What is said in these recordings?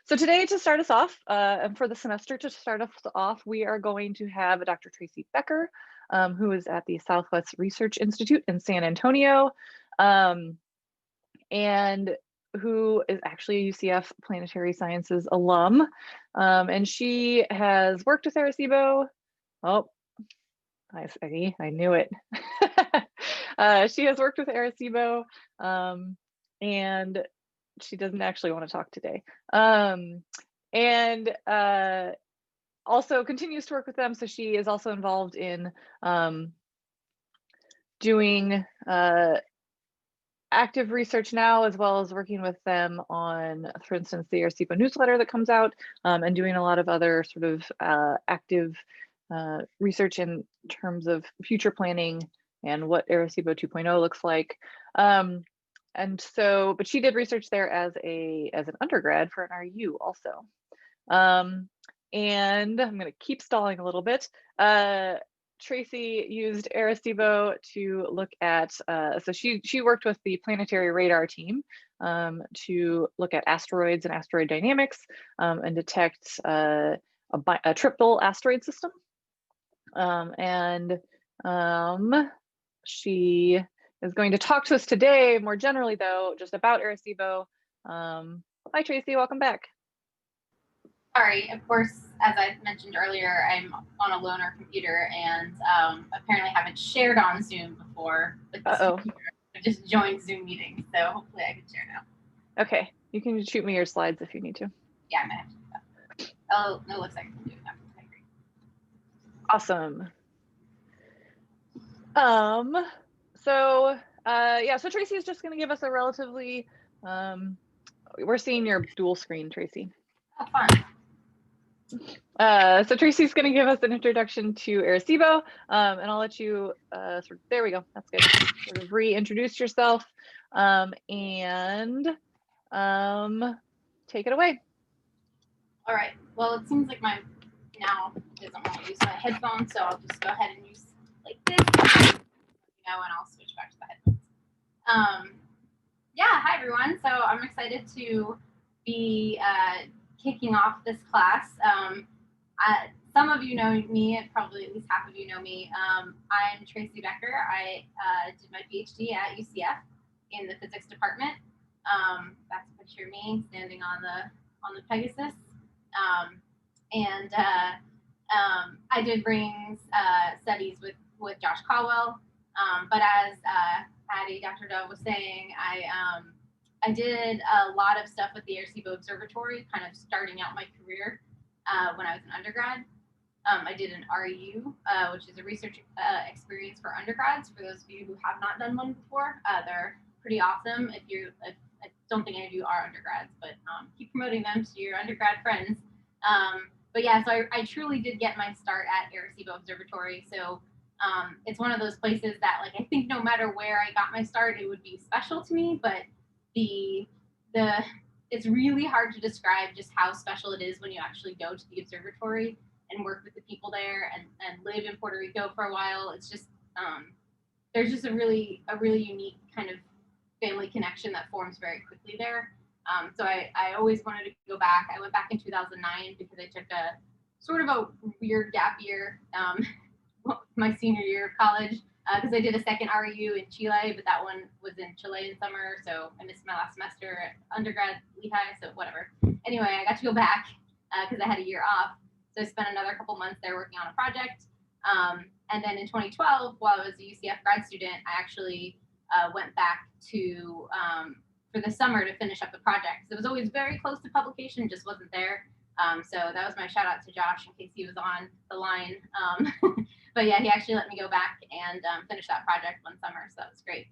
So today, to start us off, and for the semester to start us off, we are going to have Dr. Tracy Becker, who is at the Southwest Research Institute in San Antonio, and who is actually a UCF Planetary Sciences alum. And she has worked with Arecibo. Oh, I knew it. She has worked with Arecibo, and she doesn't actually want to talk today. And also continues to work with them. So she is also involved in doing active research now, as well as working with them on, for instance, the Arecibo newsletter that comes out, and doing a lot of other sort of active research in terms of future planning and what Arecibo 2.0 looks like. And so, but she did research there as an undergrad for an RU also. And I'm going to keep stalling a little bit. Tracy used Arecibo to look at, so she worked with the planetary radar team to look at asteroids and asteroid dynamics and detect a triple asteroid system. She is going to talk to us today, more generally though, just about Arecibo. Hi Tracy, welcome back. Sorry, of course, as I mentioned earlier, I'm on a loaner computer and apparently haven't shared on Zoom before with this computer. I just joined Zoom meetings, so hopefully I can share now. Okay, you can shoot me your slides if you need to. Yeah, I might have to do that. Oh, no, looks like I can do it now. Awesome. So Tracy is just going to give us a relatively, we're seeing your dual screen, Tracy. Oh, fun. So Tracy's going to give us an introduction to Arecibo, and I'll let you there we go, that's good, sort of reintroduce yourself, and take it away. All right, well, it seems like my now doesn't want to use my headphones, so I'll just go ahead and use like this, and I'll switch back to the headphones. Yeah, hi everyone. So I'm excited to be kicking off this class. Some of you know me, and probably at least half of you know me. I'm Tracy Becker. I did my PhD at UCF in the physics department. That's a picture of me standing on the Pegasus. I did rings studies with Josh Caldwell. But as Dr. Dove was saying, I did a lot of stuff with the Arecibo Observatory, kind of starting out my career when I was an undergrad. I did an RU, which is a research experience for undergrads. For those of you who have not done one before, they're pretty awesome. I don't think any of you are undergrads, but keep promoting them to your undergrad friends. But yeah, so I truly did get my start at Arecibo Observatory. So it's one of those places that, like, I think no matter where I got my start, it would be special to me. But it's really hard to describe just how special it is when you actually go to the observatory and work with the people there and live in Puerto Rico for a while. It's just there's just a really unique kind of family connection that forms very quickly there. So I always wanted to go back. I went back in 2009 because I took a sort of a weird gap year my senior year of college because I did a second RU in Chile, but that one was in Chilean summer, so I missed my last semester at undergrad Lehigh, so whatever. Anyway, I got to go back because I had a year off, so I spent another couple months there working on a project. And then in 2012, while I was a UCF grad student, I actually went back to for the summer to finish up the project. It was always very close to publication, just wasn't there. So that was my shout out to Josh in case he was on the line. But yeah, he actually let me go back and finish that project one summer, so that was great.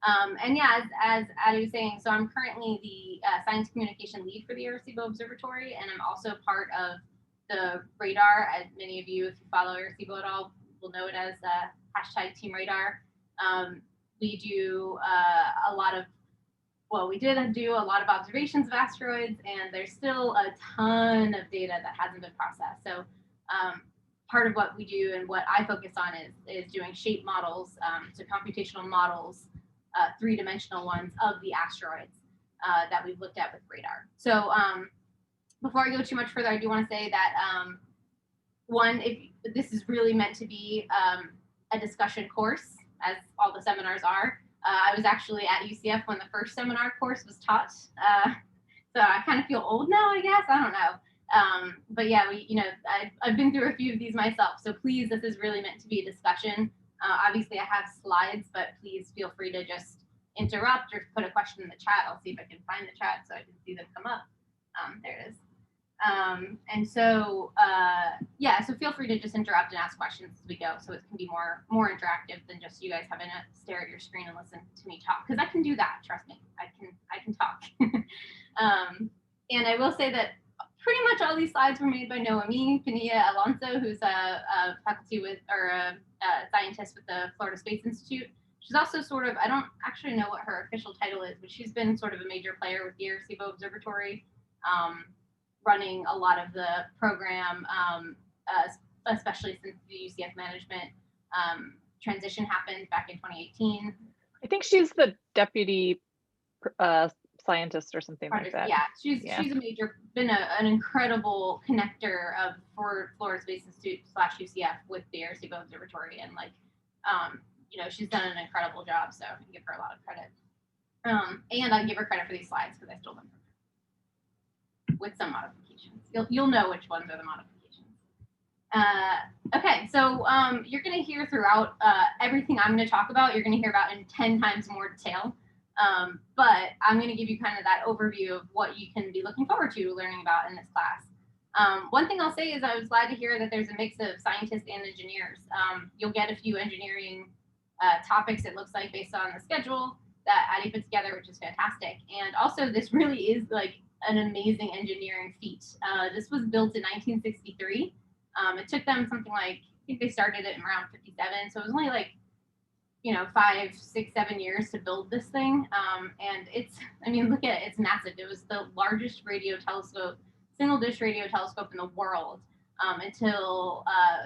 And yeah, as Adi was saying, so I'm currently the science communication lead for the Arecibo Observatory, and I'm also part of the radar. As many of you, if you follow Arecibo at all, will know it as #Team Radar. We do we did do a lot of observations of asteroids, and there's still a ton of data that hasn't been processed. So part of what we do and what I focus on is doing shape models, so computational models, three-dimensional ones of the asteroids that we've looked at with radar. So before I go too much further, I do want to say that one, if this is really meant to be a discussion course, as all the seminars are. I was actually at UCF when the first seminar course was taught, so I kind of feel old now, I guess. I don't know. But yeah, I've been through a few of these myself, so please, this is really meant to be a discussion. Obviously, I have slides, but please feel free to just interrupt or put a question in the chat. I'll see if I can find the chat so I can see them come up. There it is. And so, yeah, so feel free to just interrupt and ask questions as we go, so it can be more interactive than just you guys having to stare at your screen and listen to me talk, because I can do that, trust me, I can talk. And I will say that pretty much all these slides were made by Noemi Pinilla Alonso, who's a faculty with, or a scientist with the Florida Space Institute. She's also sort of, I don't actually know what her official title is, but she's been sort of a major player with the Arecibo Observatory, running a lot of the program, especially since the UCF management transition happened back in 2018. I think she's the deputy scientist or something like that. Yeah, she's a major, been an incredible connector for Florida Space Institute / UCF with the Arecibo Observatory, and she's done an incredible job, so I give her a lot of credit. And I give her credit for these slides because I stole them from her with some modifications. You'll know which ones are the modifications. Okay, so you're going to hear throughout everything I'm going to talk about, you're going to hear about in 10 times more detail. But I'm going to give you kind of that overview of what you can be looking forward to learning about in this class. One thing I'll say is I was glad to hear that there's a mix of scientists and engineers. You'll get a few engineering topics, it looks like, based on the schedule that Addie put together, which is fantastic. And also, this really is like an amazing engineering feat. This was built in 1963. It took them something like, I think they started it in around 57, so it was only like 5, 6, 7 years to build this thing. And look at it, it's massive. It was the largest radio telescope, single dish radio telescope in the world, until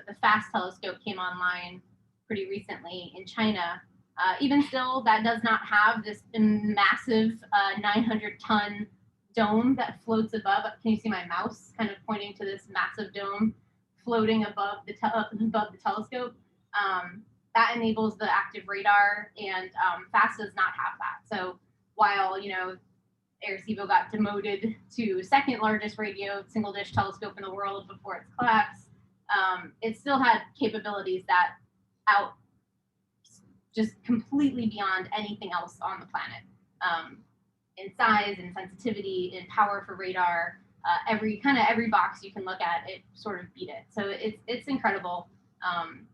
the FAST telescope came online pretty recently in China. Even still, that does not have this massive 900-ton dome that floats above. Can you see my mouse kind of pointing to this massive dome floating above the telescope? That enables the active radar, and FAST does not have that. So while Arecibo got demoted to second largest radio single dish telescope in the world before its collapse, it still had capabilities that just completely beyond anything else on the planet, in size and sensitivity and power for radar. Every box you can look at, it sort of beat it. So it's incredible.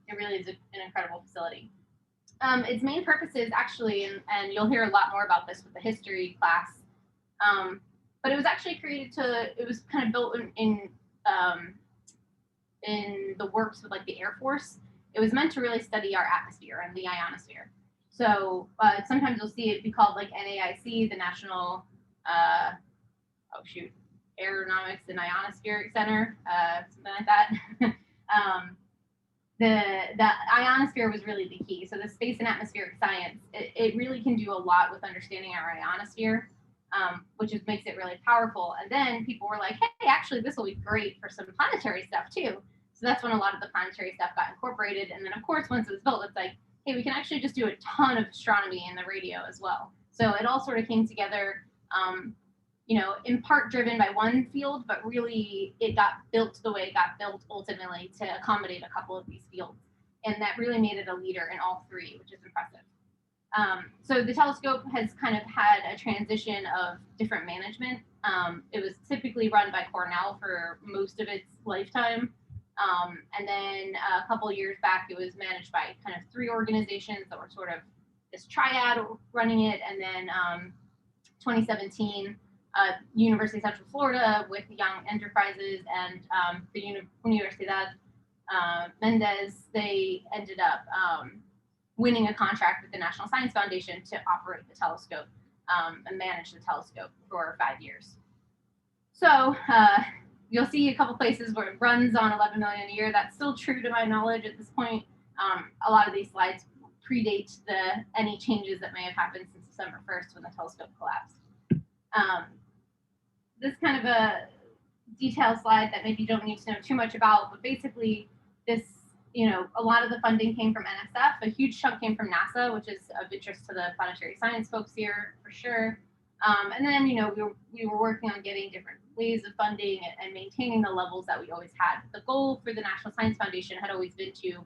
It really is an incredible facility. Its main purpose is actually, and you'll hear a lot more about this with the history class, but it was actually created it was kind of built in the works with like the Air Force. It was meant to really study our atmosphere and the ionosphere. So sometimes you'll see it be called like NAIC, the National Aeronautics and Ionospheric Center, something like that. The ionosphere was really the key. So the space and atmospheric science, it really can do a lot with understanding our ionosphere, which makes it really powerful. And then people were like, hey, actually, this will be great for some planetary stuff too. So that's when a lot of the planetary stuff got incorporated. And then, of course, once it was built, it's like, hey, we can actually just do a ton of astronomy in the radio as well. So it all sort of came together, in part driven by one field, but really it got built the way it got built ultimately to accommodate a couple of these fields. And that really made it a leader in all three, which is impressive. So the telescope has kind of had a transition of different management. It was typically run by Cornell for most of its lifetime. And then a couple of years back, it was managed by kind of 3 organizations that were sort of this triad running it. And then 2017, University of Central Florida with Young Enterprises and the Universidad Mendez, they ended up winning a contract with the National Science Foundation to operate the telescope and manage the telescope for 5 years. So you'll see a couple places where it runs on 11 million a year. That's still true to my knowledge at this point. A lot of these slides predate any changes that may have happened since December 1st when the telescope collapsed. This kind of detail slide that maybe you don't need to know too much about, but basically this, a lot of the funding came from NSF, a huge chunk came from NASA, which is of interest to the planetary science folks here for sure. And then, we were working on getting different ways of funding and maintaining the levels that we always had. The goal for the National Science Foundation had always been to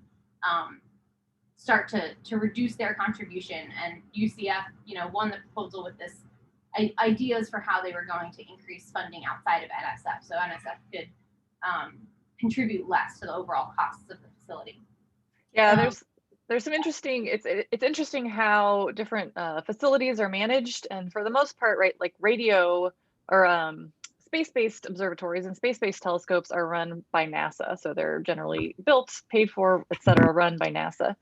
start to reduce their contribution, and UCF, won the proposal with this ideas for how they were going to increase funding outside of NSF, so NSF could contribute less to the overall costs of the facility. Yeah, there's some interesting. It's interesting how different facilities are managed, and for the most part, right, like radio or space-based observatories and space-based telescopes are run by NASA, so they're generally built, paid for, et cetera, run by NASA.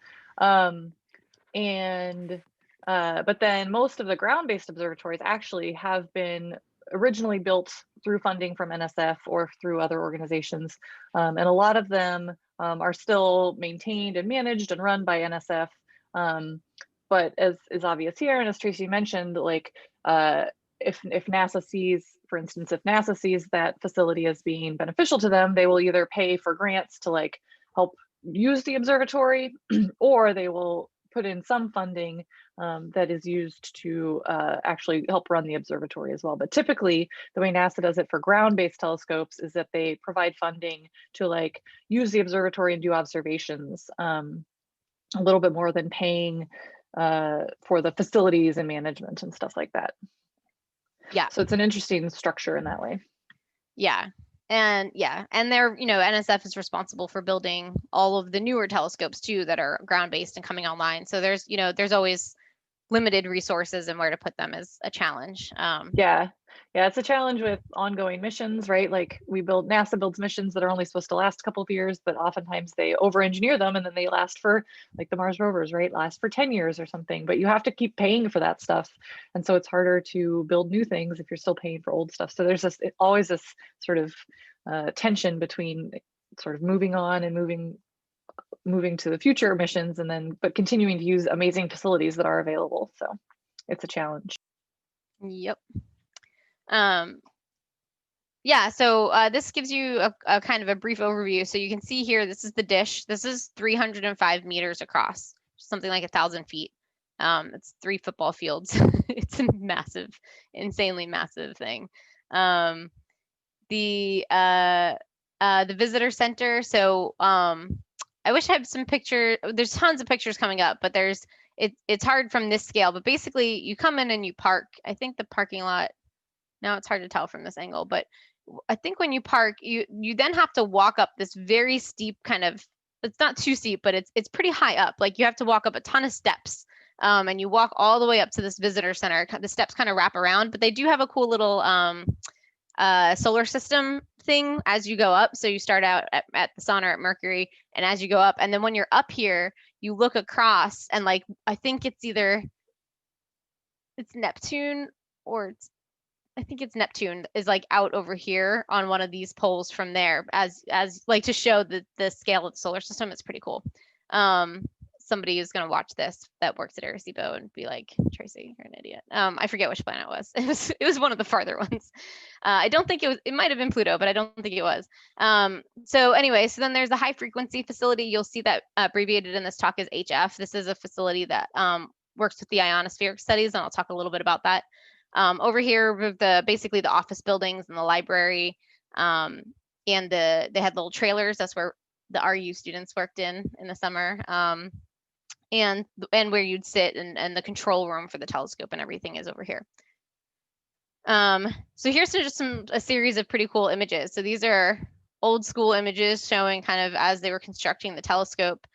But then most of the ground-based observatories actually have been originally built through funding from NSF or through other organizations. And a lot of them are still maintained and managed and run by NSF. But as is obvious here, and as Tracy mentioned, like if NASA sees, for instance, if NASA sees that facility as being beneficial to them, they will either pay for grants to like help use the observatory, or they will put in some funding that is used to actually help run the observatory as well. But typically, the way NASA does it for ground-based telescopes is that they provide funding to like use the observatory and do observations a little bit more than paying for the facilities and management and stuff like that. Yeah. So it's an interesting structure in that way. Yeah. And they're, NSF is responsible for building all of the newer telescopes too that are ground-based and coming online. So there's always limited resources, and where to put them is a challenge. Yeah, it's a challenge with ongoing missions, right? Like NASA builds missions that are only supposed to last a couple of years, but oftentimes they over-engineer them and then they last for, like the Mars rovers, right? Last for 10 years or something, but you have to keep paying for that stuff. And so it's harder to build new things if you're still paying for old stuff. So there's always this sort of tension between sort of moving on and moving to the future missions, and then but continuing to use amazing facilities that are available. So it's a challenge. Yep. Yeah, so this gives you a kind of a brief overview. So you can see here, this is the dish. This is 305 meters across, something like 1,000 feet. It's 3 football fields. It's a massive, insanely massive thing. The visitor center. So I wish I had some picture. There's tons of pictures coming up, but it's hard from this scale. But basically, you come in and you park. I think the parking lot. Now it's hard to tell from this angle, but I think when you park, you then have to walk up this very steep kind of. It's not too steep, but it's pretty high up. Like you have to walk up a ton of steps. And you walk all the way up to this visitor center. The steps kind of wrap around, but they do have a cool little solar system thing as you go up. So you start out at the sun or at Mercury, and as you go up, and then when you're up here, you look across, and like I think it's Neptune, or I think it's Neptune is like out over here on one of these poles from there, as like to show the scale of the solar system. It's pretty cool. Somebody who's going to watch this that works at Arecibo and be like, Tracy, you're an idiot. I forget which planet it was. It was one of the farther ones. I don't think it might have been Pluto, but I don't think it was. So anyway, so then there's the high frequency facility. You'll see that abbreviated in this talk as HF. This is a facility that works with the ionospheric studies, and I'll talk a little bit about that. Over here with basically the office buildings and the library, and they had little trailers. That's where the RU students worked in the summer. And where you'd sit, and the control room for the telescope and everything is over here. So here's just a series of pretty cool images. So these are old school images showing kind of as they were constructing the telescope.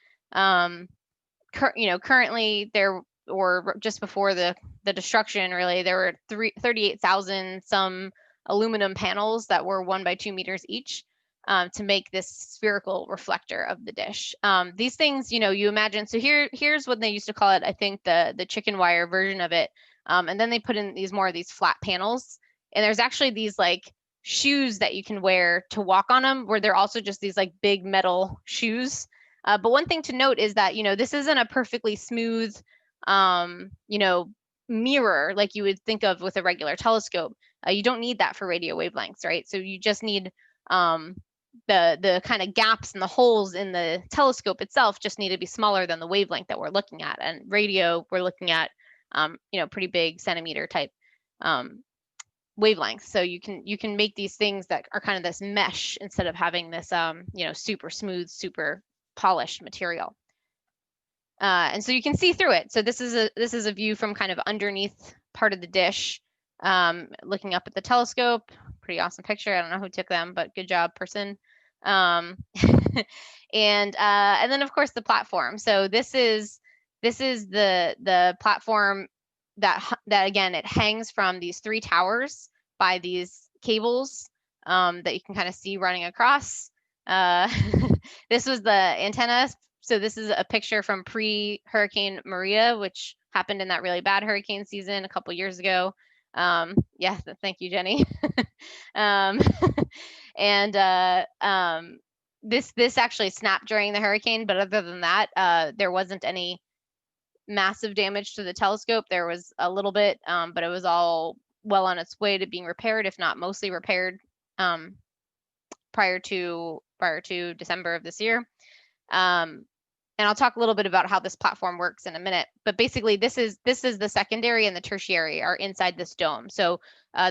Currently there, or just before the destruction, really, there were 38,000 some aluminum panels that were 1 by 2 meters each. To make this spherical reflector of the dish. These things, you imagine, so here's what they used to call it, I think the chicken wire version of it. And then they put in more of these flat panels. And there's actually these like shoes that you can wear to walk on them, where they're also just these like big metal shoes. But one thing to note is that, this isn't a perfectly smooth, mirror like you would think of with a regular telescope. You don't need that for radio wavelengths, right? So you just need the kind of gaps and the holes in the telescope itself just need to be smaller than the wavelength that we're looking at. And radio, we're looking at pretty big centimeter type wavelengths. So you can make these things that are kind of this mesh instead of having this super smooth, super polished material. And so you can see through it. So this is a view from kind of underneath part of the dish, looking up at the telescope. Pretty awesome picture. I don't know who took them, but good job, person. And then of course the platform. So this is the platform that again, it hangs from these 3 towers by these cables that you can kind of see running across. This was the antenna. So this is a picture from pre-Hurricane Maria, which happened in that really bad hurricane season a couple years ago. Yeah, thank you, Jenny. This actually snapped during the hurricane, but other than that, there wasn't any massive damage to the telescope. There was a little bit, but it was all well on its way to being repaired, if not mostly repaired, prior to December of this year. And I'll talk a little bit about how this platform works in a minute, but basically this is the secondary and the tertiary are inside this dome. So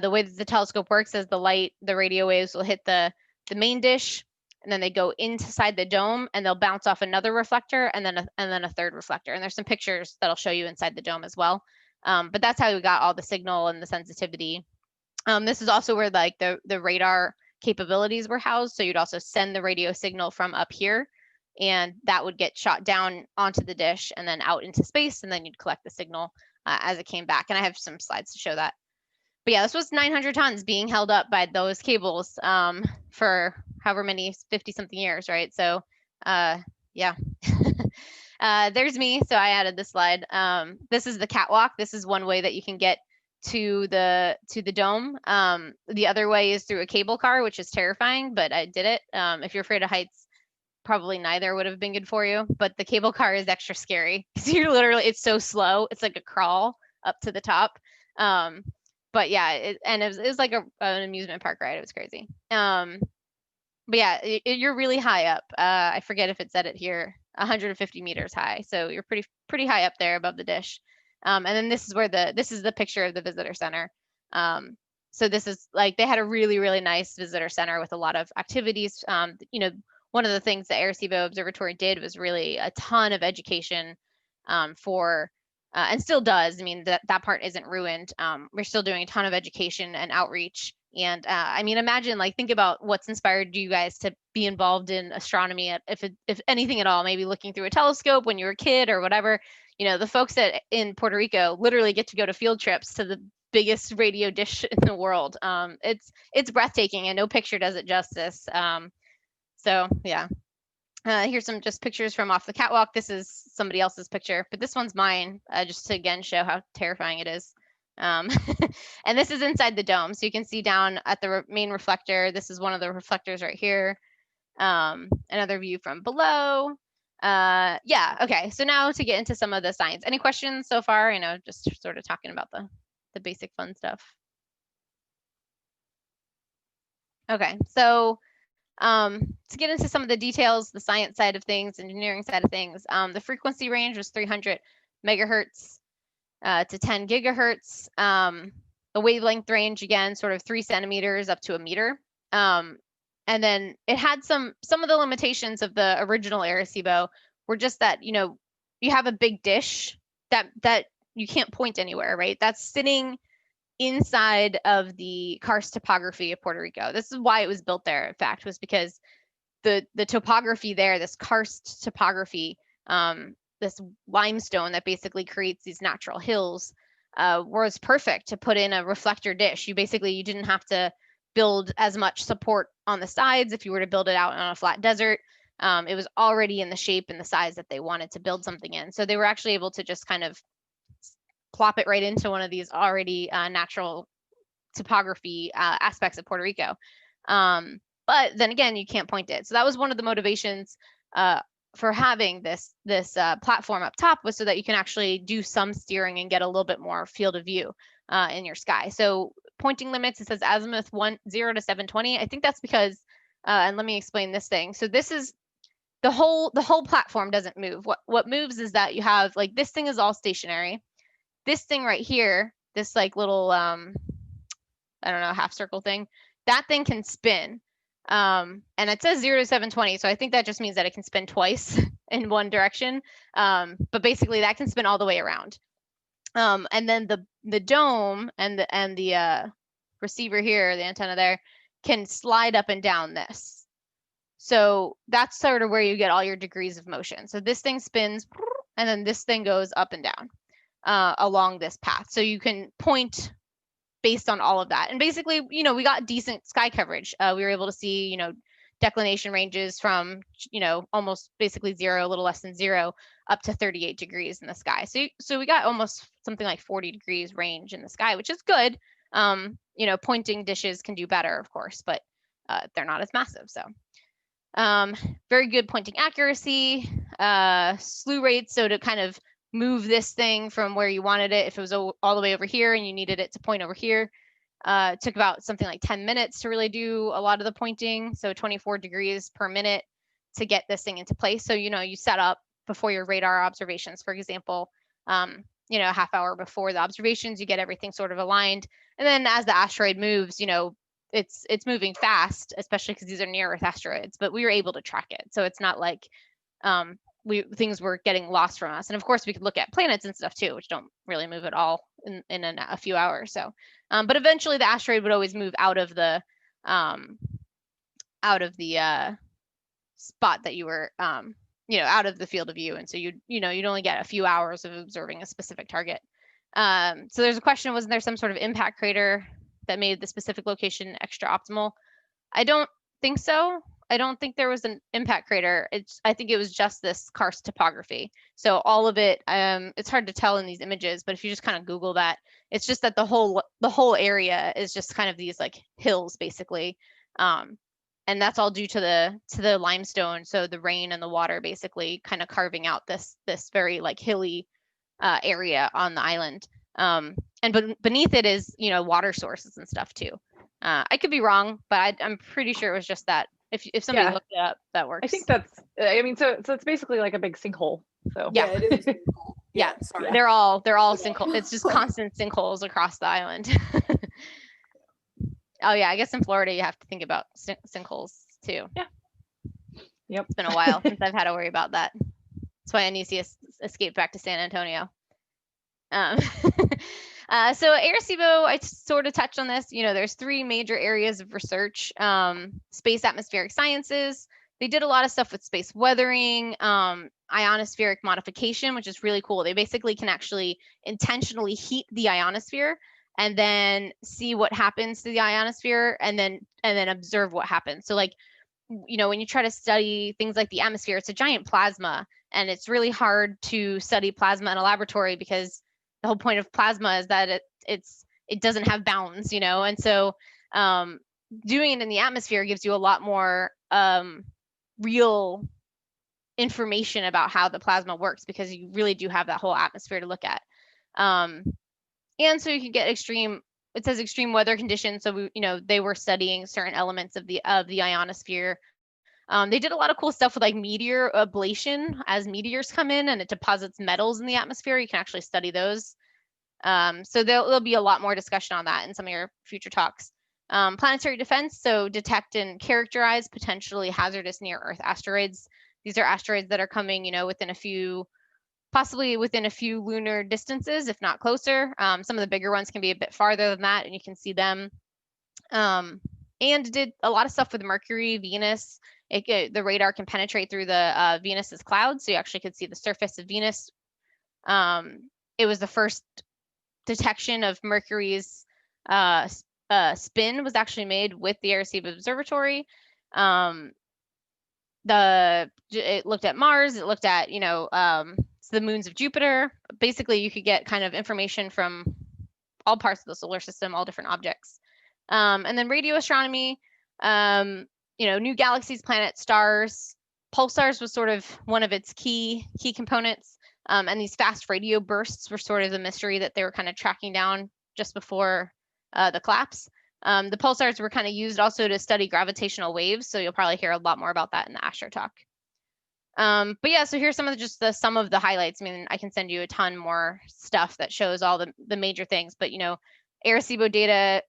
the way that the telescope works is the radio waves will hit the main dish, and then they go inside the dome and they'll bounce off another reflector and then a third reflector. And there's some pictures that'll show you inside the dome as well. But that's how we got all the signal and the sensitivity. This is also where like the radar capabilities were housed. So you'd also send the radio signal from up here, and that would get shot down onto the dish and then out into space, and then you'd collect the signal as it came back. And I have some slides to show that. But yeah, this was 900 tons being held up by those cables for however many 50-something years, right? So yeah. There's me. So I added this slide. This is the catwalk. This is one way that you can get to the dome. The other way is through a cable car, which is terrifying, but I did it. If you're afraid of heights, probably neither would have been good for you, but the cable car is extra scary. So you're literally, it's so slow. It's like a crawl up to the top. But yeah, it was like an amusement park ride. It was crazy. But yeah, you're really high up. I forget if it said it here, 150 meters high. So you're pretty high up there above the dish. And then this is the picture of the visitor center. So this is like, they had a really, really nice visitor center with a lot of activities. One of the things the Arecibo Observatory did was really a ton of education for, and still does. I mean, that part isn't ruined. We're still doing a ton of education and outreach. And I mean, imagine, like, think about what's inspired you guys to be involved in astronomy, if anything at all, maybe looking through a telescope when you were a kid or whatever. The folks in Puerto Rico literally get to go to field trips to the biggest radio dish in the world. It's breathtaking, and no picture does it justice. So yeah, here's some just pictures from off the catwalk. This is somebody else's picture, but this one's mine, just to again show how terrifying it is. And this is inside the dome. So you can see down at the main reflector, this is one of the reflectors right here. Another view from below. Yeah, okay. So now to get into some of the science. Any questions so far? Just sort of talking about the basic fun stuff. Okay, so to get into some of the details, the science side of things, engineering side of things, the frequency range was 300 megahertz to 10 gigahertz. The wavelength range, again, sort of 3 centimeters up to a meter. And then it had some of the limitations of the original Arecibo were just that, you have a big dish that you can't point anywhere, right? That's sitting inside of the karst topography of Puerto Rico. This is why it was built there, in fact, was because the topography there, this karst topography, this limestone that basically creates these natural hills, was perfect to put in a reflector dish. You didn't have to build as much support on the sides if you were to build it out on a flat desert. It was already in the shape and the size that they wanted to build something in. So they were actually able to just kind of plop it right into one of these already natural topography aspects of Puerto Rico. But then again, you can't point it. So that was one of the motivations having this platform up top was so that you can actually do some steering and get a little bit more field of view in your sky. So pointing limits, it says azimuth 0 to 720. I think that's because, and let me explain this thing. So this is the whole platform doesn't move. What moves is that you have like this thing is all stationary. This thing right here, this like little I don't know, half circle thing, that thing can spin. And it says 0 to 720, so I think that just means that it can spin twice in one direction. But basically that can spin all the way around. And then the dome and the receiver here, the antenna there, can slide up and down this. So that's sort of where you get all your degrees of motion. So this thing spins, and then this thing goes up and down along this path. So you can point based on all of that. And basically, we got decent sky coverage. We were able to see, declination ranges from, almost basically 0, a little less than 0, up to 38 degrees in the sky. So we got almost something like 40 degrees range in the sky, which is good. Pointing dishes can do better, of course, but they're not as massive. So very good pointing accuracy, slew rates. So to kind of move this thing from where you wanted it, if it was all the way over here and you needed it to point over here, it took about something like 10 minutes to really do a lot of the pointing. So 24 degrees per minute to get this thing into place. So, you set up before your radar observations, for example, a half hour before the observations, you get everything sort of aligned. And then as the asteroid moves, it's moving fast, especially because these are near Earth asteroids, but we were able to track it. So it's not like things were getting lost from us. And of course we could look at planets and stuff too, which don't really move at all in a few hours. So, but eventually the asteroid would always move out of the spot that you were, out of the field of view. And so you'd only get a few hours of observing a specific target. So there's a question, wasn't there some sort of impact crater that made the specific location extra optimal? I don't think so. I don't think there was an impact crater. I think it was just this karst topography. So all of it, it's hard to tell in these images, but if you just kind of Google that, it's just that the whole area is just kind of these like hills basically. And that's all due to the limestone. So the rain and the water basically kind of carving out this very like hilly area on the island. And beneath it is, water sources and stuff too. I could be wrong, but I'm pretty sure it was just that. If somebody looked it up, that works. I think that's, so it's basically like a big sinkhole. So yeah, it is a sinkhole. Yeah, sorry. they're all sinkhole. It's just constant sinkholes across the island. Oh yeah, I guess in Florida you have to think about sinkholes too. Yeah. Yep. It's been a while since I've had to worry about that. That's why I need to escape back to San Antonio. So Arecibo, I sort of touched on this. There's 3 major areas of research. Space atmospheric sciences. They did a lot of stuff with space weathering, ionospheric modification, which is really cool. They basically can actually intentionally heat the ionosphere and then see what happens to the ionosphere and then observe what happens. So like, when you try to study things like the atmosphere, it's a giant plasma, and it's really hard to study plasma in a laboratory because the whole point of plasma is that it doesn't have bounds, and so doing it in the atmosphere gives you a lot more real information about how the plasma works, because you really do have that whole atmosphere to look at. And so you can get extreme weather conditions. So they were studying certain elements of the ionosphere. They did a lot of cool stuff with like meteor ablation. As meteors come in and it deposits metals in the atmosphere, you can actually study those. So there'll be a lot more discussion on that in some of your future talks. Planetary defense, so detect and characterize potentially hazardous near Earth asteroids. These are asteroids that are coming, possibly within a few lunar distances, if not closer. Some of the bigger ones can be a bit farther than that, and you can see them. And did a lot of stuff with Mercury, Venus. The radar can penetrate through the Venus's clouds, so you actually could see the surface of Venus. It was the first detection of Mercury's spin was actually made with the Arecibo Observatory. It looked at Mars. It looked at the moons of Jupiter. Basically, you could get kind of information from all parts of the solar system, all different objects. And then radio astronomy. New galaxies, planets, stars. Pulsars was sort of one of its key components. And these fast radio bursts were sort of the mystery that they were kind of tracking down just before the collapse. The pulsars were kind of used also to study gravitational waves, so you'll probably hear a lot more about that in the Astro Talk. But yeah, so here's some of some of the highlights. I mean, I can send you a ton more stuff that shows all the major things, but you know, Arecibo data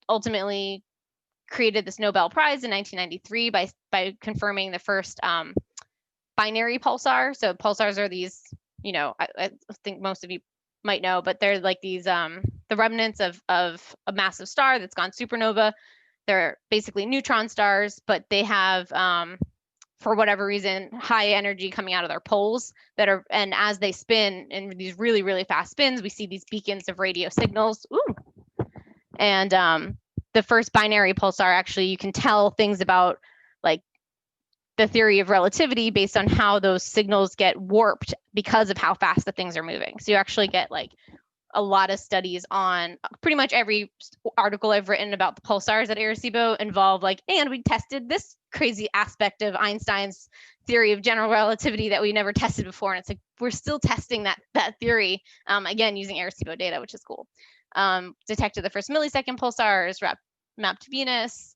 ultimately created this Nobel Prize in 1993 by confirming the first binary pulsar. So pulsars are these, you know, I think most of you might know, but they're like these the remnants of a massive star that's gone supernova. They're basically neutron stars, but they have for whatever reason high energy coming out of their poles that are, and as they spin in these really, really fast spins, we see these beacons of radio signals. Ooh. And the first binary pulsar, actually, you can tell things about like the theory of relativity based on how those signals get warped because of how fast the things are moving. So you actually get like a lot of studies on pretty much every article I've written about the pulsars at Arecibo involve like, and we tested this crazy aspect of Einstein's theory of general relativity that we never tested before. And it's like, we're still testing that theory, again, using Arecibo data, which is cool. Detected the first millisecond pulsars, mapped Venus,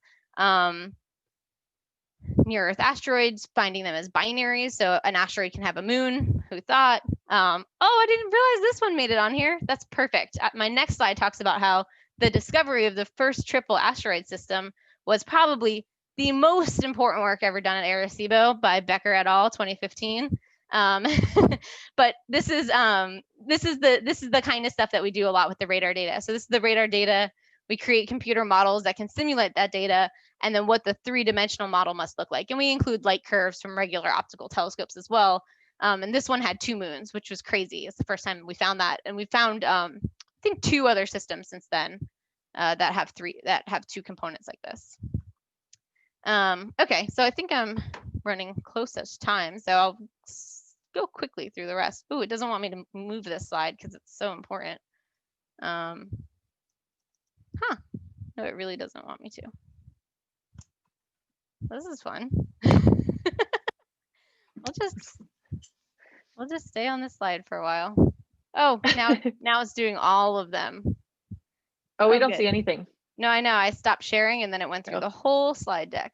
near Earth asteroids, finding them as binaries. So an asteroid can have a moon. Who thought? Oh, I didn't realize this one made it on here. That's perfect. My next slide talks about how the discovery of the first triple asteroid system was probably the most important work ever done at Arecibo by Becker et al. 2015. But this is the kind of stuff that we do a lot with the radar data. So this is the radar data. We create computer models that can simulate that data, and then what the three-dimensional model must look like. And we include light curves from regular optical telescopes as well. And this one had 2 moons, which was crazy. It's the first time we found that. And we found, I think, 2 other systems since then that have 2 components like this. Okay, so I think I'm running close to time, so I'll go quickly through the rest. Ooh, it doesn't want me to move this slide because it's so important. No, it really doesn't want me to. This is fun. We'll just stay on this slide for a while. Oh, now it's doing all of them. Oh, we don't see anything. No, I know. I stopped sharing and then it went through the whole slide deck.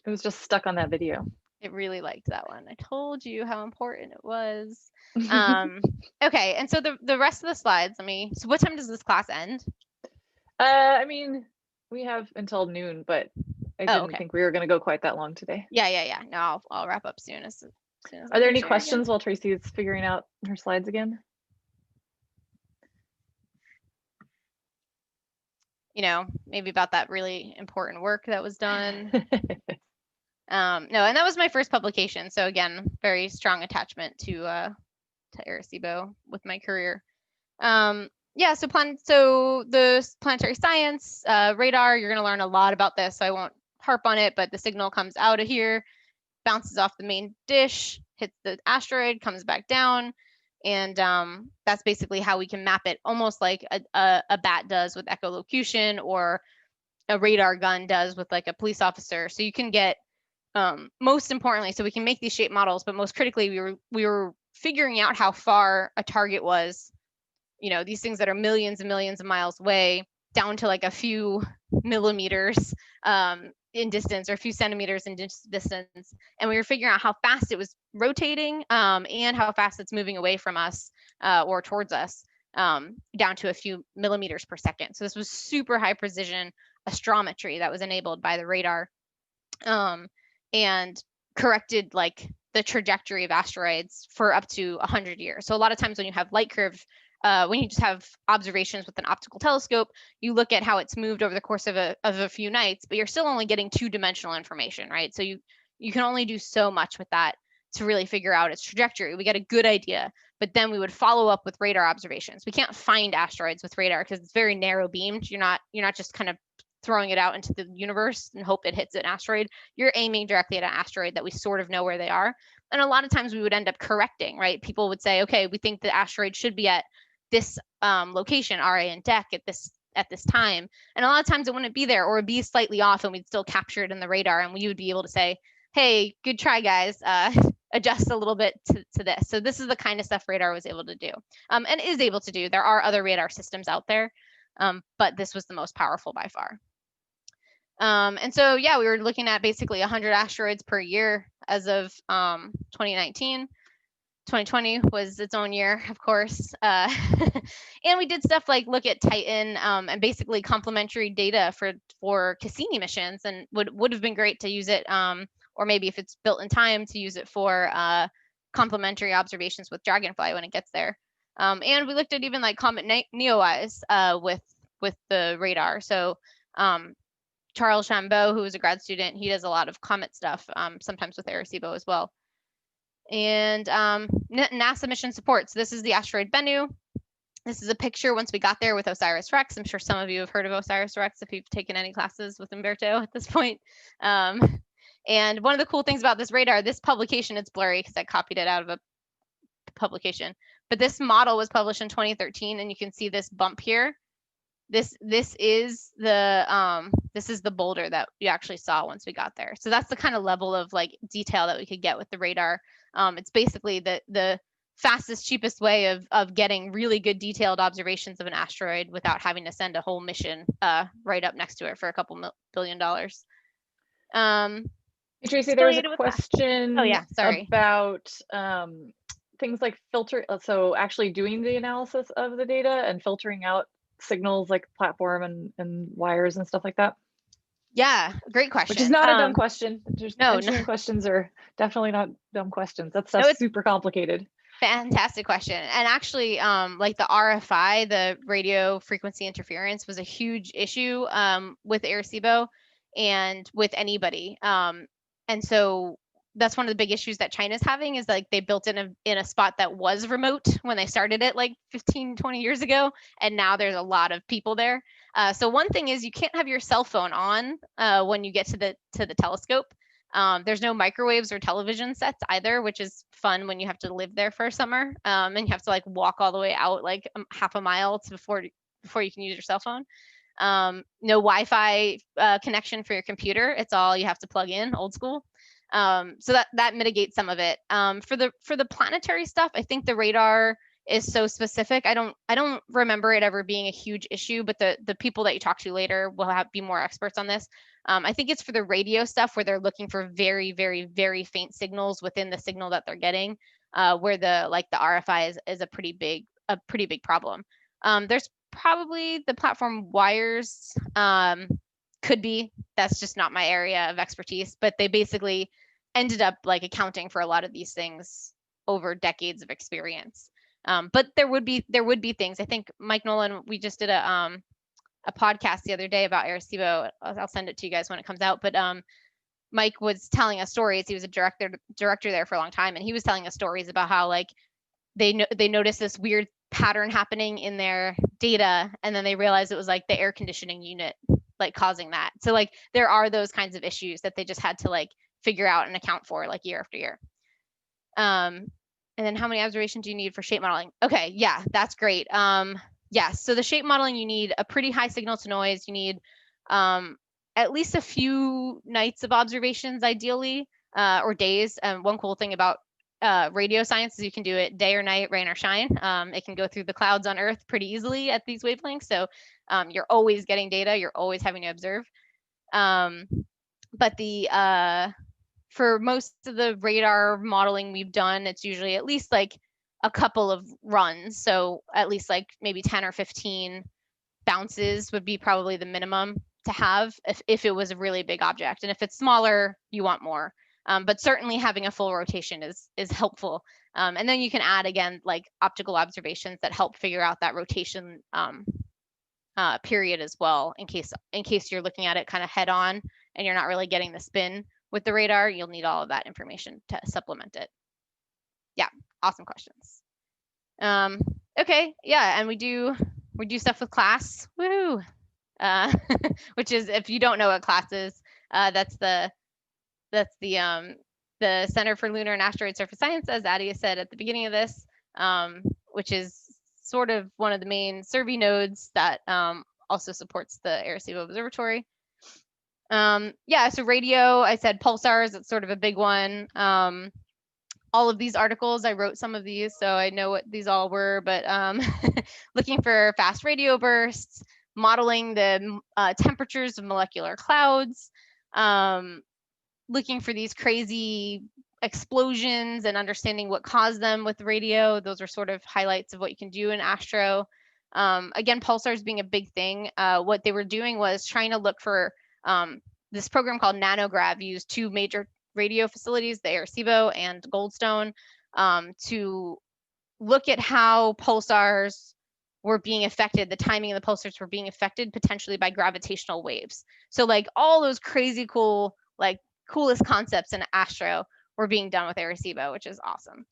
It was just stuck on that video. It really liked that one. I told you how important it was. Okay, and so the rest of the slides, so what time does this class end? I mean, we have until noon, but I didn't think we were going to go quite that long today. Yeah. No, I'll wrap up soon as Are there any questions while Tracy is figuring out her slides again? You know, maybe about that really important work that was done. No, and that was my first publication. So again, very strong attachment to Arecibo with my career. Yeah, so the planetary science, radar, you're gonna learn a lot about this, so I won't harp on it, but the signal comes out of here, bounces off the main dish, hits the asteroid, comes back down, and that's basically how we can map it, almost like a bat does with echolocation, or a radar gun does with like a police officer. So you can get, most importantly, so we can make these shape models, but most critically, we were figuring out how far a target was. You know, these things that are millions and millions of miles away, down to like a few millimeters in distance, or a few centimeters in distance. And we were figuring out how fast it was rotating and how fast it's moving away from us or towards us, down to a few millimeters per second. So this was super high precision astrometry that was enabled by the radar, and corrected like the trajectory of asteroids for up to 100 years. So a lot of times when you have light curve, when you just have observations with an optical telescope, you look at how it's moved over the course of a few nights, but you're still only getting 2-dimensional information, right? So you can only do so much with that to really figure out its trajectory. We get a good idea, but then we would follow up with radar observations. We can't find asteroids with radar because it's very narrow beamed. You're not just kind of throwing it out into the universe and hope it hits an asteroid. You're aiming directly at an asteroid that we sort of know where they are. And a lot of times we would end up correcting, right? People would say, okay, we think the asteroid should be at this location, RA and DEC at this time. And a lot of times it wouldn't be there, or it'd be slightly off, and we'd still capture it in the radar, and we would be able to say, hey, good try, guys. Adjust a little bit to this. So this is the kind of stuff radar was able to do, and is able to do. There are other radar systems out there, but this was the most powerful by far. And so, yeah, we were looking at basically 100 asteroids per year as of 2019. 2020 was its own year, of course. And we did stuff like look at Titan and basically complementary data for Cassini missions, and would have been great to use it, or maybe if it's built in time to use it for complementary observations with Dragonfly when it gets there. And we looked at even like Comet Neowise with the radar. So Charles Chambeau, who is a grad student, he does a lot of comet stuff, sometimes with Arecibo as well. And NASA mission support. So this is the asteroid Bennu. This is a picture once we got there with OSIRIS-REx. I'm sure some of you have heard of OSIRIS-REx if you've taken any classes with Umberto at this point. And one of the cool things about this radar, this publication, it's blurry because I copied it out of a publication, but this model was published in 2013, and you can see this bump here. This is the boulder that you actually saw once we got there. So that's the kind of level of like detail that we could get with the radar. It's basically the fastest, cheapest way of getting really good detailed observations of an asteroid without having to send a whole mission right up next to it for a couple $billion. Hey, Tracy, there was a question sorry. about things like filter. So actually doing the analysis of the data and filtering out signals like platform and wires and stuff like that. Yeah, great question. Which is not a dumb question. No, engineering questions are definitely not dumb questions. That stuff's super complicated. Fantastic question. And actually, like the RFI, the radio frequency interference, was a huge issue with Arecibo and with anybody. And so that's one of the big issues that China's having, is like they built in a spot that was remote when they started it like 15, 20 years ago. And now there's a lot of people there. So one thing is you can't have your cell phone on when you get to the telescope. There's no microwaves or television sets either, which is fun when you have to live there for a summer, and you have to like walk all the way out like half a mile before you can use your cell phone. No Wi-Fi connection for your computer. It's all you have to plug in, old school. So that mitigates some of it. For the planetary stuff, I think the radar is so specific. I don't remember it ever being a huge issue, but the people that you talk to later will be more experts on this. I think it's for the radio stuff where they're looking for very, very, very faint signals within the signal that they're getting, where the RFI is a pretty big problem. There's probably the platform wires, could be. That's just not my area of expertise, but they basically ended up like accounting for a lot of these things over decades of experience. But there would be things. I think Mike Nolan, we just did a podcast the other day about Arecibo. I'll send it to you guys when it comes out. But Mike was telling us stories. He was a director there for a long time, and he was telling us stories about how like they noticed this weird pattern happening in their data, and then they realized it was like the air conditioning unit like causing that. So like there are those kinds of issues that they just had to like figure out and account for like year after year. And then how many observations do you need for shape modeling? Okay, yeah, that's great. Yes, so the shape modeling, you need a pretty high signal to noise. You need at least a few nights of observations, ideally, or days. One cool thing about radio science is you can do it day or night, rain or shine. It can go through the clouds on Earth pretty easily at these wavelengths. So you're always getting data. You're always having to observe. But for most of the radar modeling we've done, it's usually at least like a couple of runs. So at least like maybe 10 or 15 bounces would be probably the minimum to have if it was a really big object. And if it's smaller, you want more. But certainly having a full rotation is helpful. And then you can add again like optical observations that help figure out that rotation period as well, in case you're looking at it kind of head on and you're not really getting the spin with the radar. You'll need all of that information to supplement it. Yeah, awesome questions. Okay, yeah, and we do stuff with class. Woo! Which is, if you don't know what class is, that's the Center for Lunar and Asteroid Surface Science, as Adia said at the beginning of this, which is sort of one of the main SSERVI nodes that also supports the Arecibo Observatory. Yeah, so radio, I said pulsars, it's sort of a big one. All of these articles, I wrote some of these, so I know what these all were, but looking for fast radio bursts, modeling the temperatures of molecular clouds, looking for these crazy explosions and understanding what caused them with radio. Those are sort of highlights of what you can do in astro. Again, pulsars being a big thing. What they were doing was trying to look for this program called Nanograv used two major radio facilities, the Arecibo and Goldstone, to look at how pulsars were being affected, the timing of the pulsars were being affected potentially by gravitational waves. So like all those crazy cool, like coolest concepts in astro were being done with Arecibo, which is awesome.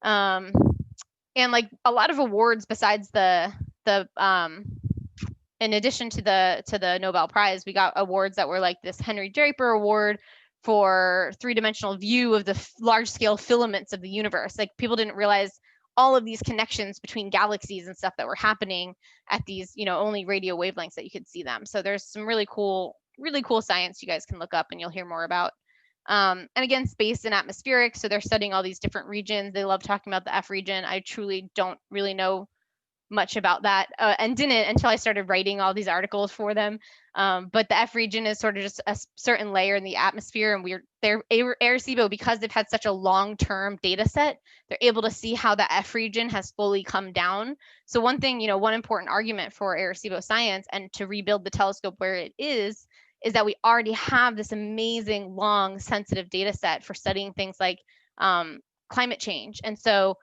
And like a lot of awards besides in addition to the Nobel Prize, we got awards that were like this Henry Draper Award for three-dimensional view of the large-scale filaments of the universe. Like people didn't realize all of these connections between galaxies and stuff that were happening at these, only radio wavelengths that you could see them. So there's some really cool science you guys can look up and you'll hear more about. And again, space and atmospheric. So they're studying all these different regions. They love talking about the F region. I truly don't really know much about that and didn't until I started writing all these articles for them. But the F region is sort of just a certain layer in the atmosphere, and Arecibo, because they've had such a long-term data set, they're able to see how the F region has fully come down. So one thing, one important argument for Arecibo science and to rebuild the telescope where it is that we already have this amazing long sensitive data set for studying things like climate change. And so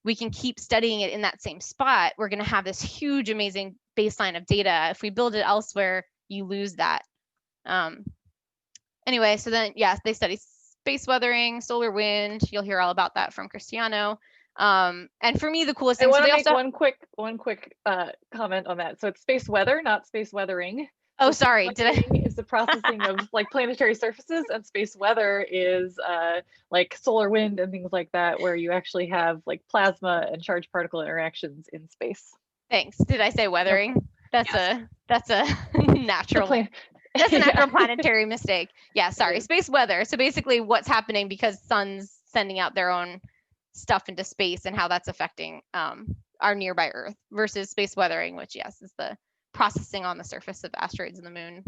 we can keep studying it in that same spot. We're going to have this huge, amazing baseline of data. If we build it elsewhere, you lose that. Anyway, so then, yes, they study space weathering, solar wind. You'll hear all about that from Cristiano. And for me, the coolest thing. I want to make one quick comment on that. So it's space weather, not space weathering. Oh, sorry. Did I? Is the processing of like planetary surfaces, and space weather is like solar wind and things like that, where you actually have like plasma and charged particle interactions in space. Thanks. Did I say weathering? Nope. That's a natural. That's a natural planetary mistake. Yeah, sorry. Space weather. So basically, what's happening because sun's sending out their own stuff into space and how that's affecting our nearby Earth versus space weathering, which yes is the processing on the surface of asteroids and the moon.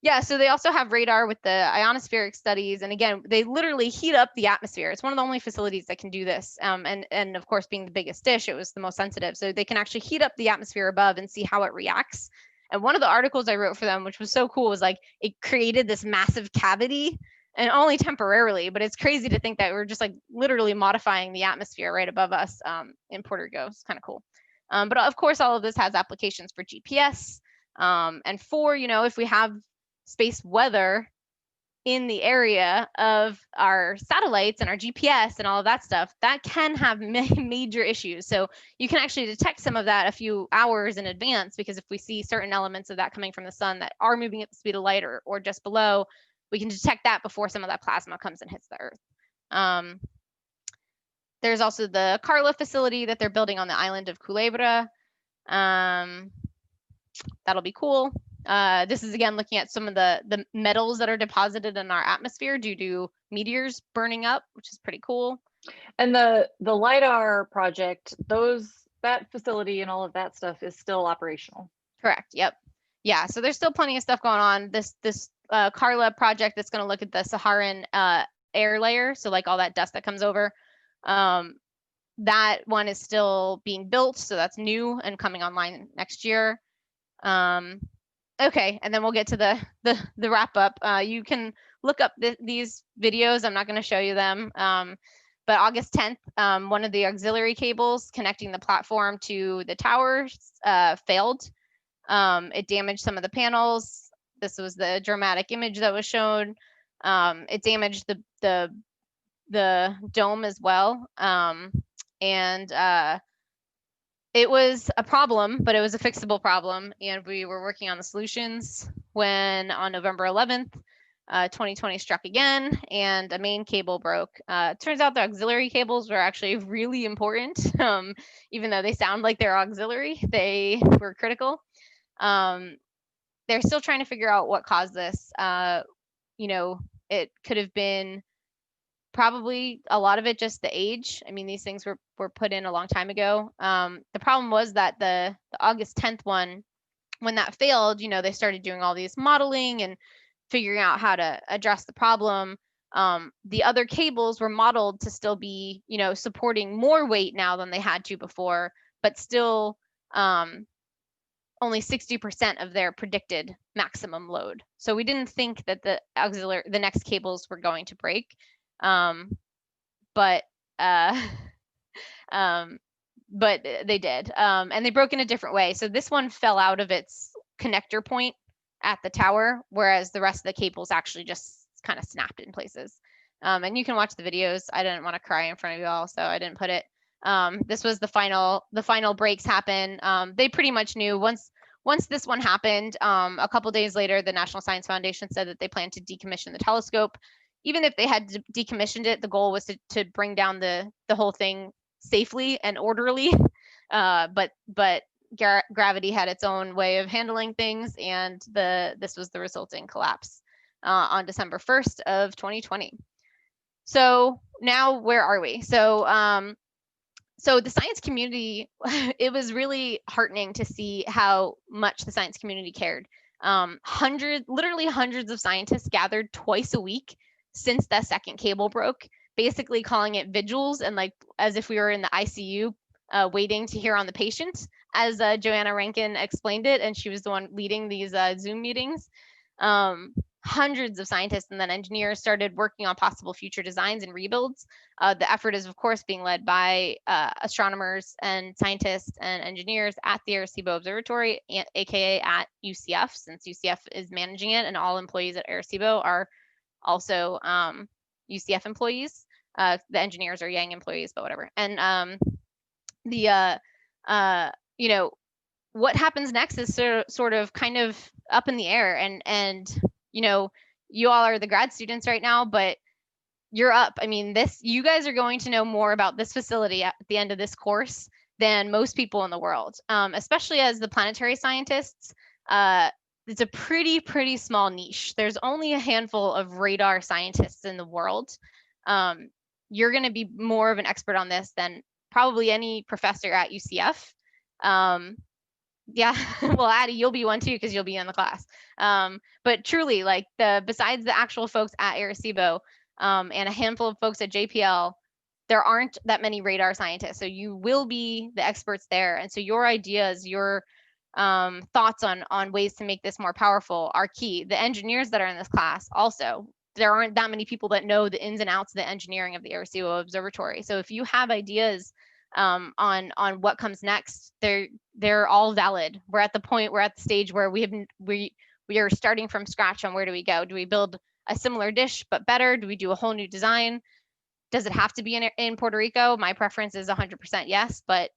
Yeah, so they also have radar with the ionospheric studies. And again, they literally heat up the atmosphere. It's one of the only facilities that can do this. And of course, being the biggest dish, it was the most sensitive. So they can actually heat up the atmosphere above and see how it reacts. And one of the articles I wrote for them, which was so cool, was like it created this massive cavity, and only temporarily, but it's crazy to think that we're just like literally modifying the atmosphere right above us in Puerto Rico. It's kind of cool. But of course, all of this has applications for GPS and for, if we have space weather in the area of our satellites and our GPS and all of that stuff, that can have major issues. So you can actually detect some of that a few hours in advance, because if we see certain elements of that coming from the sun that are moving at the speed of light or just below, we can detect that before some of that plasma comes and hits the Earth. There's also the Carla facility that they're building on the island of Culebra. That'll be cool. This is again looking at some of the metals that are deposited in our atmosphere due to meteors burning up, which is pretty cool. And the LIDAR project, that facility and all of that stuff is still operational. Correct. Yep. Yeah. So there's still plenty of stuff going on. This Carla project that's going to look at the Saharan air layer, so like all that dust that comes over. That one is still being built, so that's new and coming online next year. Okay, and then we'll get to the wrap up. You can look up these videos. I'm not going to show you them, but August 10th, one of the auxiliary cables connecting the platform to the towers failed. It damaged some of the panels. This was the dramatic image that was shown. It damaged the dome as well. And it was a problem, but it was a fixable problem. And we were working on the solutions when on November 11th, 2020 struck again and a main cable broke. Turns out the auxiliary cables were actually really important. Even though they sound like they're auxiliary, they were critical. they're still trying to figure out what caused this. You know, it could have been probably a lot of it just the age. I mean, these things were put in a long time ago. The problem was that the August 10th one, when that failed, you know, they started doing all these modeling and figuring out how to address the problem. The other cables were modeled to still be, you know, supporting more weight now than they had to before, but still only 60% of their predicted maximum load. So we didn't think that the next cables were going to break, but but they did, and they broke in a different way. So this one fell out of its connector point at the tower, whereas the rest of the cables actually just kind of snapped in places. And you can watch the videos. I didn't want to cry in front of you all, so I didn't put it. This was the final breaks happen. They pretty much knew once this one happened. A couple days later, the National Science Foundation said that they planned to decommission the telescope. Even if they had decommissioned it, the goal was to bring down the whole thing safely and orderly. But gravity had its own way of handling things, and this was the resulting collapse on December 1st of 2020. So now where are we? So the science community, it was really heartening to see how much the science community cared. Literally hundreds of scientists gathered twice a week since that second cable broke, basically calling it vigils, and like as if we were in the ICU waiting to hear on the patient, as Joanna Rankin explained it, and she was the one leading these Zoom meetings. Hundreds of scientists and then engineers started working on possible future designs and rebuilds. The effort is, of course, being led by astronomers and scientists and engineers at the Arecibo Observatory, aka at UCF, since UCF is managing it, and all employees at Arecibo are also UCF employees. The engineers are Yang employees, but whatever. And you know, what happens next is sort of kind of up in the air, and you know, you all are the grad students right now, but you're up. I mean, you guys are going to know more about this facility at the end of this course than most people in the world, especially as the planetary scientists. It's a pretty small niche. There's only a handful of radar scientists in the world. You're going to be more of an expert on this than probably any professor at UCF. Yeah, well, Addie, you'll be one too because you'll be in the class. But truly, like besides the actual folks at Arecibo and a handful of folks at JPL, there aren't that many radar scientists. So you will be the experts there, and so your ideas, your thoughts on ways to make this more powerful are key. The engineers that are in this class also, there aren't that many people that know the ins and outs of the engineering of the Arecibo Observatory. So if you have ideas on what comes next, they're all valid. We're at the stage where we are starting from scratch on where do we go? Do we build a similar dish but better? Do we do a whole new design? Does it have to be in Puerto Rico? My preference is 100% yes, but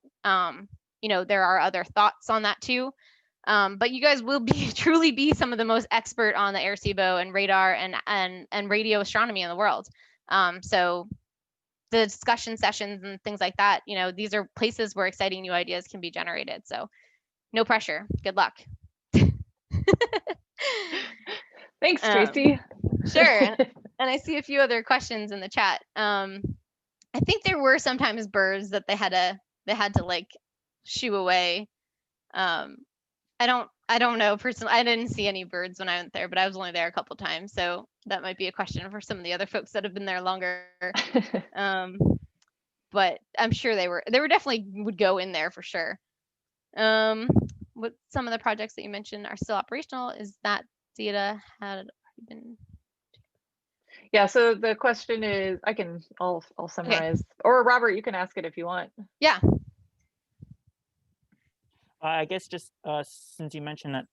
you know, there are other thoughts on that too. But you guys will truly be some of the most expert on the Arecibo and radar and radio astronomy in the world. So the discussion sessions and things like that, you know, these are places where exciting new ideas can be generated. So no pressure. Good luck. Thanks, Tracy. Sure. And I see a few other questions in the chat. I think there were sometimes birds that they had to like shoo away. I don't know personally. I didn't see any birds when I went there, but I was only there a couple times, so that might be a question for some of the other folks that have been there longer. But I'm sure they were definitely would go in there for sure. What some of the projects that you mentioned are still operational? Is that data had been? Yeah, so the question is, I'll summarize, okay. Or Robert, you can ask it if you want. Yeah. I guess just since you mentioned that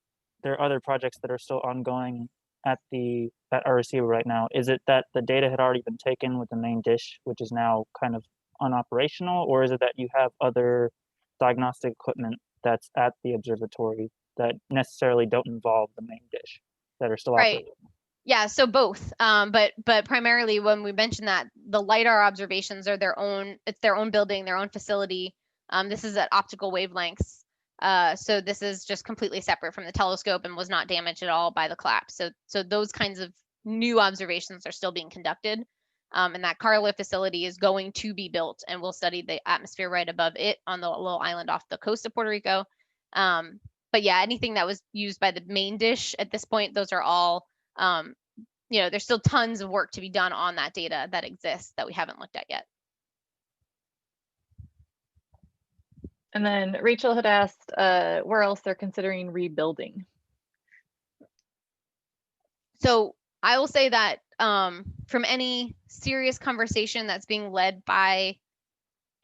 there are other projects that are still ongoing at Arecibo right now, is it that the data had already been taken with the main dish, which is now kind of unoperational, or is it that you have other diagnostic equipment that's at the observatory that necessarily don't involve the main dish that are still operating? Yeah, so both. But primarily when we mentioned that the LiDAR observations are it's their own building, their own facility. This is at optical wavelengths. So this is just completely separate from the telescope and was not damaged at all by the collapse. So those kinds of new observations are still being conducted. And that Carla facility is going to be built, and we'll study the atmosphere right above it on the little island off the coast of Puerto Rico. But yeah, anything that was used by the main dish at this point, those are all, there's still tons of work to be done on that data that exists that we haven't looked at yet. And then Rachel had asked where else they're considering rebuilding. So I will say that from any serious conversation that's being led by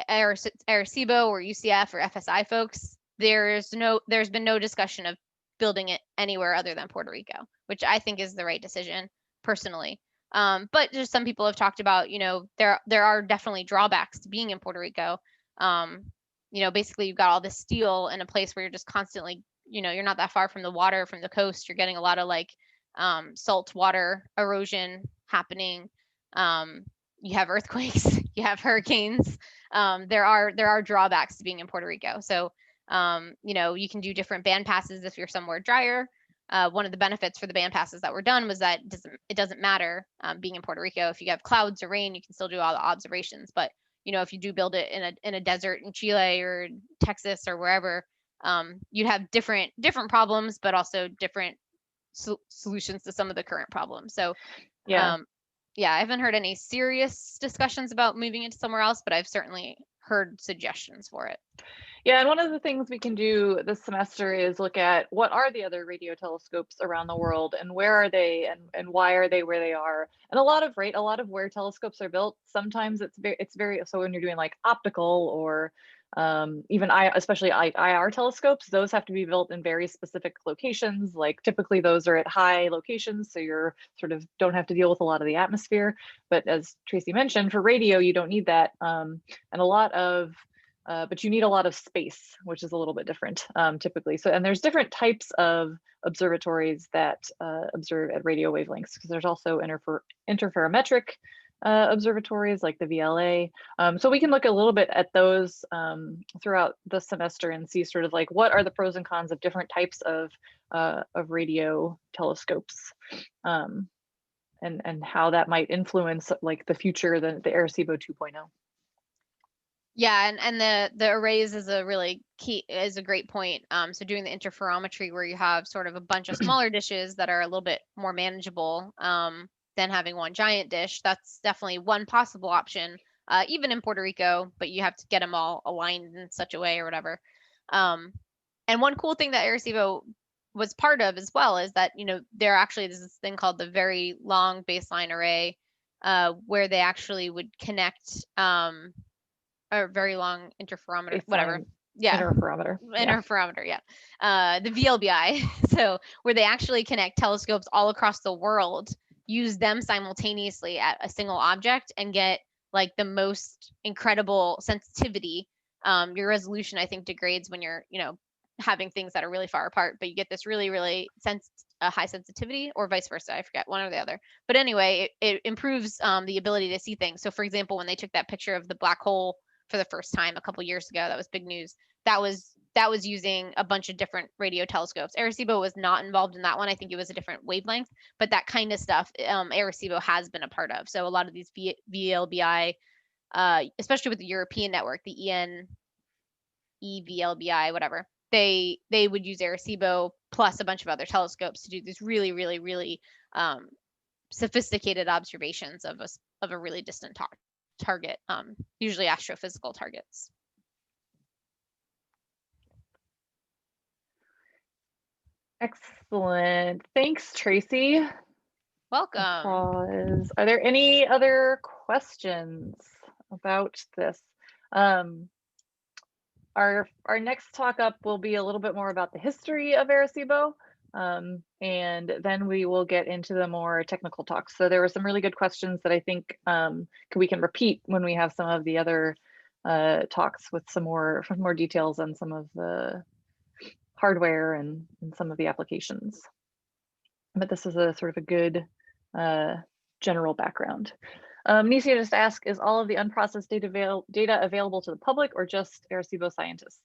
Arecibo or UCF or FSI folks, there's been no discussion of building it anywhere other than Puerto Rico, which I think is the right decision personally. But just some people have talked about, there are definitely drawbacks to being in Puerto Rico. Basically you've got all this steel in a place where you're just constantly, you're not that far from the water, from the coast. You're getting a lot of salt water erosion happening. You have earthquakes, you have hurricanes. There are drawbacks to being in Puerto Rico. So, you can do different band passes if you're somewhere drier. One of the benefits for the band passes that were done was that it doesn't matter being in Puerto Rico. If you have clouds or rain, you can still do all the observations. But if you do build it in a desert in Chile or Texas or wherever, you'd have different problems, but also different solutions to some of the current problems. So yeah, I haven't heard any serious discussions about moving it somewhere else, but I've certainly heard suggestions for it. Yeah, and one of the things we can do this semester is look at what are the other radio telescopes around the world and where are they and why are they where they are. And a lot of where telescopes are built, sometimes it's very so when you're doing like optical or even especially IR telescopes, those have to be built in very specific locations. Like typically those are at high locations, so you're sort of don't have to deal with a lot of the atmosphere. But as Tracy mentioned, for radio, you don't need that. And a lot of but you need a lot of space, which is a little bit different typically. So, and there's different types of observatories that observe at radio wavelengths, because there's also interferometric observatories like the VLA. So we can look a little bit at those throughout the semester and see sort of like what are the pros and cons of different types of radio telescopes, and how that might influence like the future, the Arecibo 2.0. Yeah, and the arrays is a great point. So doing the interferometry where you have sort of a bunch of smaller dishes that are a little bit more manageable than having one giant dish, that's definitely one possible option, even in Puerto Rico, but you have to get them all aligned in such a way or whatever. And one cool thing that Arecibo was part of as well is that, there actually is this thing called the Very Long Baseline Array, where they actually would connect a very long interferometer, whatever. Yeah. Interferometer, yeah. The VLBI. So where they actually connect telescopes all across the world, use them simultaneously at a single object and get like the most incredible sensitivity. Your resolution, I think, degrades when you're, having things that are really far apart, but you get this really, really high sensitivity, or vice versa. I forget, one or the other. But anyway, it improves the ability to see things. So for example, when they took that picture of the black hole for the first time a couple years ago, that was big news. That was using a bunch of different radio telescopes. Arecibo was not involved in that one. I think it was a different wavelength, but that kind of stuff Arecibo has been a part of. So a lot of these VLBI, especially with the European network, the EVLBI, whatever, they would use Arecibo plus a bunch of other telescopes to do these really, really, really sophisticated observations of a really distant target, usually astrophysical targets. Excellent. Thanks, Tracy. Welcome. Applause. Are there any other questions about this? Our next talk up will be a little bit more about the history of Arecibo, and then we will get into the more technical talks. So there were some really good questions that I think we can repeat when we have some of the other talks with some more details on some of the hardware and some of the applications. But this is a sort of a good general background. Nisia just asked, is all of the unprocessed data available to the public or just Arecibo scientists?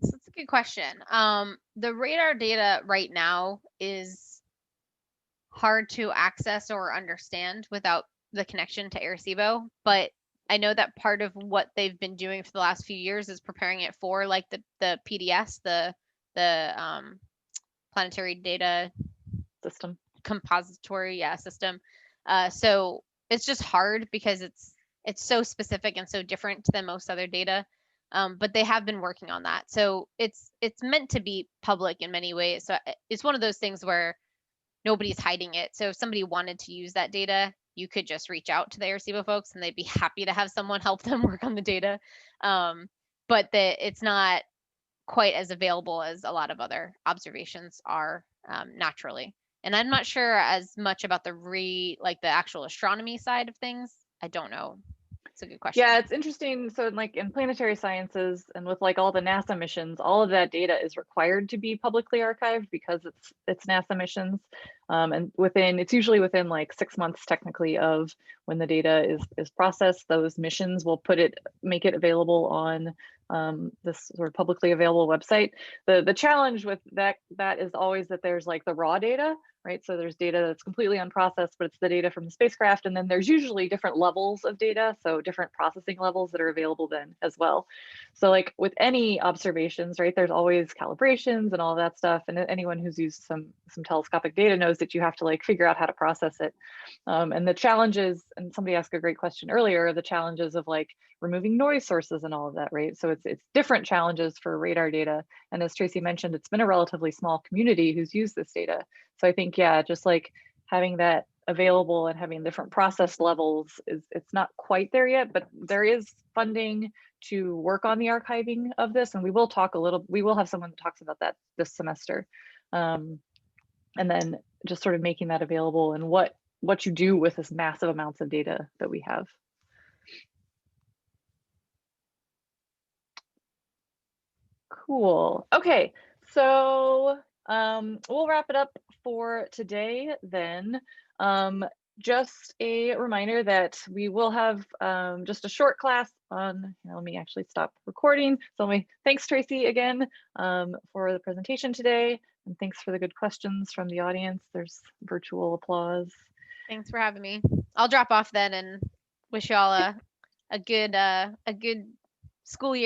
So it's a Good question. The radar data right now is hard to access or understand without the connection to Arecibo, but I know that part of what they've been doing for the last few years is preparing it for like the PDS, the planetary data System. compository system. So it's just hard because it's so specific and so different than most other data. But they have been working on that. So it's meant to be public in many ways. So it's one of those things where nobody's hiding it. So if somebody wanted to use that data, you could just reach out to the Arecibo folks and they'd be happy to have someone help them work on the data. But it's not quite as available as a lot of other observations are naturally. And I'm not sure as much about the actual astronomy side of things. I don't know. It's a good question. Yeah, it's interesting. So in planetary sciences and with like all the NASA missions, all of that data is required to be publicly archived because it's NASA missions. And it's usually within like 6 months technically of when the data is processed, those missions will make it available on this sort of publicly available website. The challenge with that is always that there's like the raw data, right? So there's data that's completely unprocessed, but it's the data from the spacecraft. And then there's usually different levels of data. So different processing levels that are available then as well. So like with any observations, right, there's always calibrations and all that stuff. And anyone who's used some telescopic data knows that you have to like figure out how to process it. And the challenges, and somebody asked a great question earlier, the challenges of like removing noise sources and all of that, right? So it's different challenges for radar data. And as Tracy mentioned, it's been a relatively small community who's used this data. So I think, yeah, just like having that available and having different process levels it's not quite there yet, but there is funding to work on the archiving of this. And we will have someone that talks about that this semester. And then just sort of making that available and what you do with this massive amounts of data that we have. Cool. Okay, so we'll wrap it up for today then. Just a reminder that we will have just a short class on, let me actually stop recording. So thanks Tracy again for the presentation today. And thanks for the good questions from the audience. There's virtual applause. Thanks for having me. I'll drop off then and wish you all a good school year.